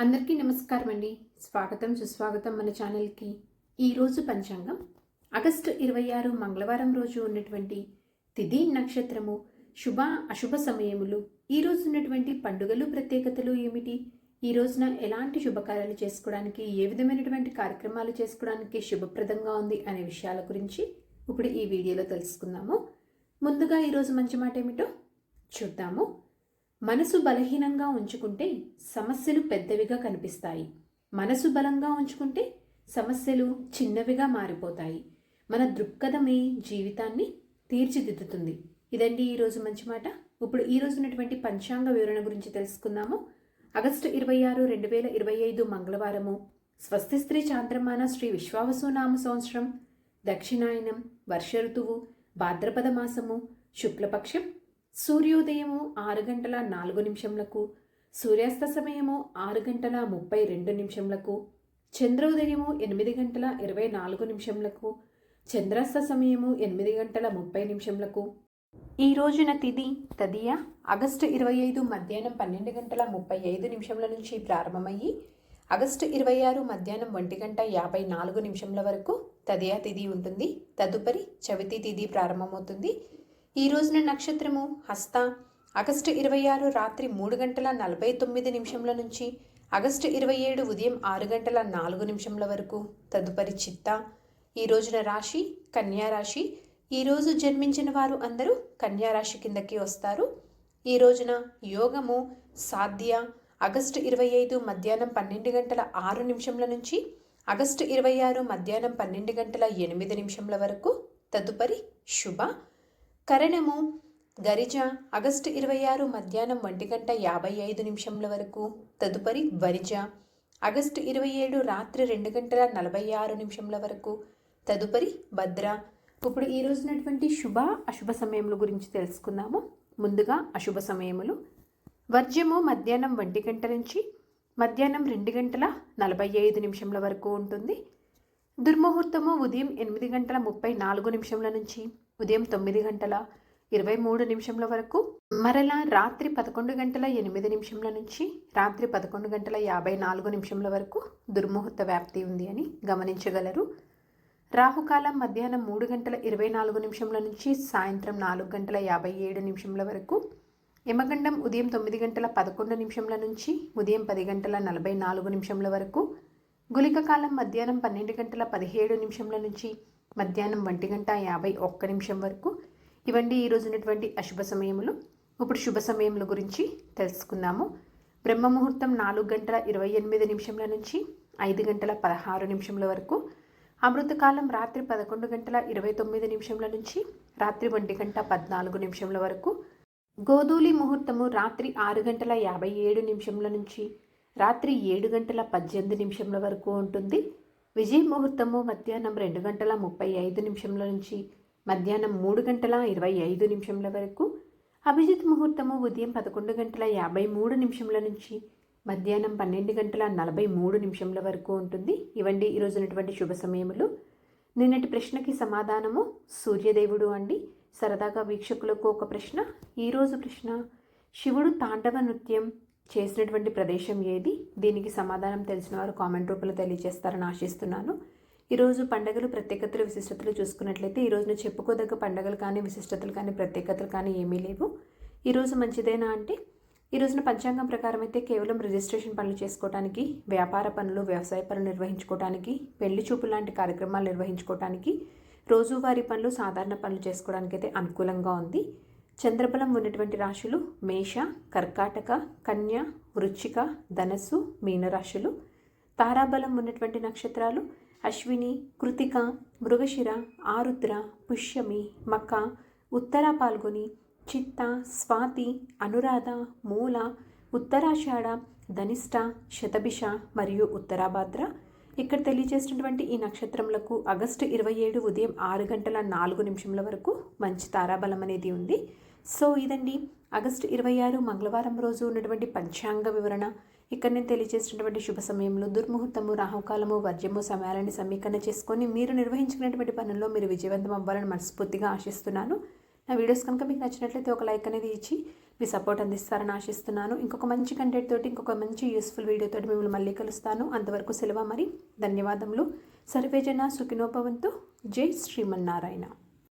అందరికీ నమస్కారం అండి. స్వాగతం సుస్వాగతం మన ఛానల్కి. ఈరోజు పంచాంగం ఆగస్టు 26 మంగళవారం రోజు ఉన్నటువంటి తిథి నక్షత్రము, శుభ అశుభ సమయములు, ఈరోజు ఉన్నటువంటి పండుగలు ప్రత్యేకతలు ఏమిటి, ఈ రోజున ఎలాంటి శుభకార్యాలు చేసుకోవడానికి, ఏ విధమైనటువంటి కార్యక్రమాలు చేసుకోవడానికి శుభప్రదంగా ఉంది అనే విషయాల గురించి ఇప్పుడు ఈ వీడియోలో తెలుసుకుందాము. ముందుగా ఈరోజు మంచి మాట ఏమిటో చూద్దాము. మనసు బలహీనంగా ఉంచుకుంటే సమస్యలు పెద్దవిగా కనిపిస్తాయి. మనసు బలంగా ఉంచుకుంటే సమస్యలు చిన్నవిగా మారిపోతాయి. మన దృక్పథమే జీవితాన్ని తీర్చిదిద్దుతుంది. ఇదండి ఈరోజు మంచి మాట. ఇప్పుడు ఈ రోజు ఉన్నటువంటి పంచాంగ వివరణ గురించి తెలుసుకుందాము. ఆగస్టు 26, 2025 మంగళవారము. స్వస్తి స్త్రీ చాంద్రమాన శ్రీ విశ్వావసు నామ సంవత్సరం, దక్షిణాయనం, వర్ష ఋతువు, భాద్రపద మాసము, శుక్లపక్షం. సూర్యోదయము 6 గంటల 4 నిమిషములకు, సూర్యాస్త సమయము 6 గంటల 32 నిమిషములకు, చంద్రోదయము 8 గంటల 24 నిమిషములకు, చంద్రాస్త సమయము 8 గంటల 30 నిమిషములకు. ఈ రోజున తిథి తదియ ఆగస్టు 25 మధ్యాహ్నం 12 గంటల 35 నిమిషముల నుంచి ప్రారంభమయ్యి ఆగస్టు 26 మధ్యాహ్నం 1 గంట 54 నిమిషముల వరకు తదియా తిథి ఉంటుంది. తదుపరి చవితి తిథి ప్రారంభమవుతుంది. ఈ రోజున నక్షత్రము హస్త. ఆగస్టు 26 రాత్రి 3 గంటల 49 నిమిషముల నుంచి ఆగస్టు 27 ఉదయం 6 గంటల 4 నిమిషముల వరకు తదుపరి చిత్త. ఈ రోజున రాశి కన్యారాశి. ఈరోజు జన్మించిన వారు అందరూ కన్యారాశి కిందకి వస్తారు. ఈ రోజున యోగము సాధ్య. ఆగస్టు 25 మధ్యాహ్నం 12 గంటల 6 నిమిషముల నుంచి ఆగస్టు 26 మధ్యాహ్నం 12 గంటల 8 నిమిషముల వరకు తదుపరి శుభ. కరణము గరిజ. ఆగస్టు 26 మధ్యాహ్నం 1 గంట 55 నిమిషముల వరకు తదుపరి వరిజ. ఆగస్టు 27 రాత్రి 2 గంటల 46 నిమిషముల వరకు తదుపరి భద్ర. ఇప్పుడు ఈ రోజునటువంటి శుభ అశుభ సమయముల గురించి తెలుసుకుందాము. ముందుగా అశుభ సమయములు. వర్జ్యము మధ్యాహ్నం 1 గంట నుంచి మధ్యాహ్నం 2 గంటల 45 నిమిషముల వరకు ఉంటుంది. దుర్ముహూర్తము ఉదయం 8 గంటల 34 నిమిషముల నుంచి ఉదయం 9 గంటల 23 నిమిషముల వరకు. మరలా రాత్రి 11 గంటల 8 నిమిషముల నుంచి రాత్రి 11 గంటల 54 నిమిషముల వరకు దుర్ముహూర్త వ్యాప్తి ఉంది అని గమనించగలరు. రాహుకాలం మధ్యాహ్నం 3 గంటల 24 నిమిషముల నుంచి సాయంత్రం 4 గంటల 57 నిమిషముల వరకు. యమగండం ఉదయం 9 గంటల 11 నిమిషముల నుంచి ఉదయం 10 గంటల 44 నిమిషముల వరకు. గుళిక కాలం మధ్యాహ్నం 12 గంటల 17 నిమిషముల నుంచి మధ్యాహ్నం 1 గంట 51 నిమిషం వరకు. ఇవన్నీ ఈ రోజు ఉన్నటువంటి అశుభ సమయములు. ఇప్పుడు శుభ సమయముల గురించి తెలుసుకుందాము. బ్రహ్మముహూర్తం 4 గంటల 28 నిమిషముల నుంచి 5 గంటల 16 నిమిషముల వరకు. అమృతకాలం రాత్రి 11 గంటల 29 నిమిషముల నుంచి రాత్రి 1 గంట 14 నిమిషముల వరకు. గోధూలి ముహూర్తము రాత్రి 6 గంటల 57 నిమిషముల నుంచి రాత్రి 7 గంటల 18 నిమిషముల వరకు ఉంటుంది. విజయ ముహూర్తము మధ్యాహ్నం 2 గంటల 35 నిమిషముల నుంచి మధ్యాహ్నం 3 గంటల 25 నిమిషముల వరకు. అభిజిత్ ముహూర్తము ఉదయం 11 గంటల 53 నిమిషముల నుంచి మధ్యాహ్నం 12 గంటల 43 నిమిషముల వరకు ఉంటుంది. ఇవండి ఈరోజు ఉన్నటువంటి శుభ సమయములు. నిన్నటి ప్రశ్నకి సమాధానము సూర్యదేవుడు అండి. సరదాగా వీక్షకులకు ఒక ప్రశ్న. ఈరోజు ప్రశ్న, శివుడు తాండవ నృత్యం చేసినటువంటి ప్రదేశం ఏది? దీనికి సమాధానం తెలిసిన వారు కామెంట్ రూపంలో తెలియజేస్తారని ఆశిస్తున్నాను. ఈరోజు పండుగలు ప్రత్యేకతలు విశిష్టతలు చూసుకున్నట్లయితే ఈరోజున చెప్పుకోదగ్గ పండుగలు కానీ విశిష్టతలు కానీ ప్రత్యేకతలు కానీ ఏమీ లేవు. ఈరోజు మంచిదేనా అంటే, ఈరోజున పంచాంగం ప్రకారం అయితే కేవలం రిజిస్ట్రేషన్ పనులు చేసుకోవడానికి, వ్యాపార పనులు వ్యవసాయ పనులు నిర్వహించుకోవడానికి, పెళ్లి చూపు లాంటి కార్యక్రమాలు నిర్వహించుకోవడానికి, రోజువారీ పనులు సాధారణ పనులు చేసుకోవడానికి అయితే అనుకూలంగా ఉంది. చంద్రబలం ఉన్నటువంటి రాశులు మేష, కర్కాటక, కన్య, వృశ్చిక, ధనస్సు, మీనరాశులు. తారాబలం ఉన్నటువంటి నక్షత్రాలు అశ్విని, కృతిక, మృగశిర, ఆరుద్ర, పుష్యమి, మక, ఉత్తర పాల్గొని, చిత్త, స్వాతి, అనురాధ, మూల, ఉత్తరాషాఢ, ధనిష్ట, శతభిష మరియు ఉత్తరాభాద్ర. ఇక్కడ తెలియజేసినటువంటి ఈ నక్షత్రములకు ఆగస్టు 27 ఉదయం 6 గంటల 4 నిమిషముల వరకు మంచి తారాబలం అనేది ఉంది. సో ఇదండి ఆగస్టు 26 మంగళవారం రోజు ఉన్నటువంటి పంచాంగ వివరణ. ఇక్కడ నేను తెలియజేసినటువంటి శుభ సమయంలో దుర్ముహూర్తము, రాహుకాలము, వర్జ్యము సమయాలని సమీకరణ చేసుకొని మీరు నిర్వహించుకునేటువంటి పనుల్లో మీరు విజయవంతం అవ్వాలని మనస్ఫూర్తిగా ఆశిస్తున్నాను. నా వీడియోస్ కనుక మీకు నచ్చినట్లయితే ఒక లైక్ అనేది ఇచ్చి మీ సపోర్ట్ అందిస్తారని ఆశిస్తున్నాను. ఇంకొక మంచి కంటెంట్ తోటి, ఇంకొక మంచి యూస్ఫుల్ వీడియోతోటి మిమ్మల్ని మళ్ళీ కలుస్తాను. అంతవరకు సెలవు మరి. ధన్యవాదములు. సర్వేజన సుఖినో భవంతు. జై శ్రీమన్నారాయణ.